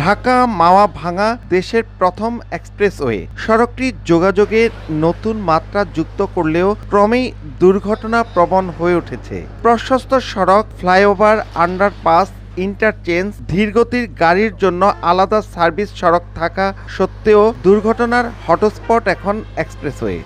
ঢাকা মাওয়া ভাঙা দেশের প্রথম এক্সপ্রেসওয়ে। সড়কটি যোগাযোগের নতুন মাত্রা যুক্ত করলেও ক্রমেই দুর্ঘটনা প্রবণ হয়ে উঠেছে। প্রশস্ত সড়ক, ফ্লাইওভার, আন্ডারপাস, ইন্টারচেঞ্জ, ধীরগতির গাড়ির জন্য আলাদা সার্ভিস সড়ক থাকা সত্ত্বেও দুর্ঘটনার হটস্পট এখন এক্সপ্রেসওয়ে।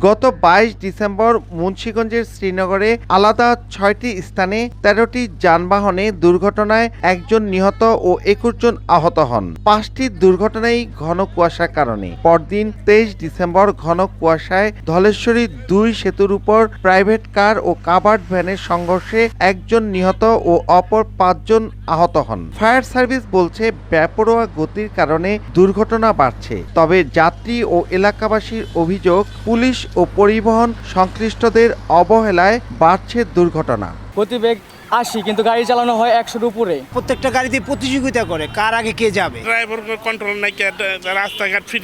গত ২২ ডিসেম্বর মুন্সিগঞ্জের শ্রীনগরে আলাদা ৬টি স্থানে ১৩টি যানবাহনে দুর্ঘটনায় একজন নিহত ও ২১ জন আহত হন। ৫টি দুর্ঘটনাই ঘন কুয়াশার কারণে। পরদিন ২৩ ডিসেম্বর ঘন কুয়াশায় ধলেশ্বরী ২ সেতুর উপর প্রাইভেট কার ও কাভার্ড ভ্যানের সংঘর্ষে একজন নিহত ও অপর ৫ জন আহত হন। ফায়ার সার্ভিস বলছে বেপরোয়া গতির কারণে দুর্ঘটনা বাড়ছে। তবে যাত্রী ও এলাকাবাসীর অভিযোগ, পুলিশ ও পরিবহন সংশ্লিষ্টদের অবহেলায় বাড়ছে দুর্ঘটনা। গতিবেগ ৮০ কিন্তু গাড়ি চালানো হয় ১০০-র উপরে। প্রত্যেকটা গাড়িতে প্রতিযোগিতা করে কার আগে কে যাবে। ড্রাইভার কন্ট্রোল নাই, রাস্তাঘাট ফ্রি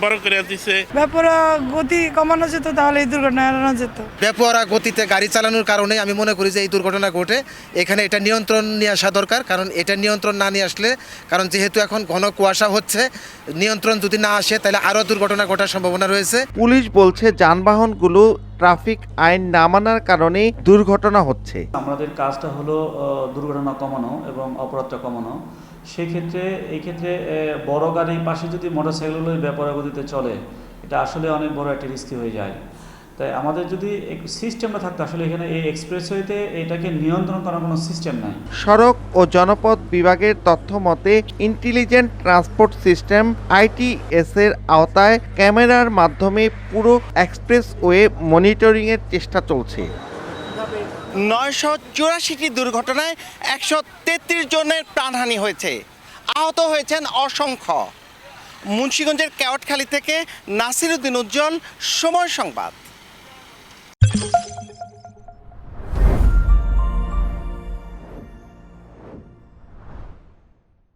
বড় করে দিচ্ছে। বেপরোয়া গতি কমানো যেত, তাহলে এই দুর্ঘটনা এড়ানো যেত। বেপরোয়া গতিতে গাড়ি চালানোর কারণে আমি মনে করি যে এই দুর্ঘটনা ঘটে। এখানে এটা নিয়ন্ত্রণ নিয়ে আসা দরকার, কারণ এটা নিয়ন্ত্রণ না নিয়ে আসলে, কারণ যেহেতু এখন ঘন কুয়াশা হচ্ছে, নিয়ন্ত্রণ যদি না আসে তাহলে আরও দুর্ঘটনা ঘটার সম্ভাবনা রয়েছে। পুলিশ বলছে যানবাহনগুলো ট্রাফিক আইন না মানার কারণে দুর্ঘটনা হচ্ছে। আমাদের কাজটা হলো দুর্ঘটনা কমানো এবং অপরাধটা কমানো। সেক্ষেত্রে এই ক্ষেত্রে বড় গাড়ির পাশে যদি মোটরসাইকেলগুলো বেপরোয়া গতিতে চলে, এটা আসলে অনেক বড় একটা রিস্কি হয়ে যায়। তাই আমাদের যদি সিস্টেমটা থাকতো, আসলে এখানে এই এক্সপ্রেসওয়েতে এটাকে নিয়ন্ত্রণ করার কোনো সিস্টেম নাই। সড়ক ও জনপথ বিভাগের তথ্য মতে ইন্টেলিজেন্ট ট্রান্সপোর্ট সিস্টেম ITS এর আওতায় ক্যামেরার মাধ্যমে পুরো এক্সপ্রেসওয়ে মনিটরিংয়ের চেষ্টা চলছে। ৯৮৪টি দুর্ঘটনায় ১৩৩ জনের প্রাণহানি হয়েছে, আহত হয়েছেন অসংখ্য। মুন্সিগঞ্জের কেওটখালী থেকে নাসিরউদ্দিন উজ্জ্বল, সময় সংবাদ।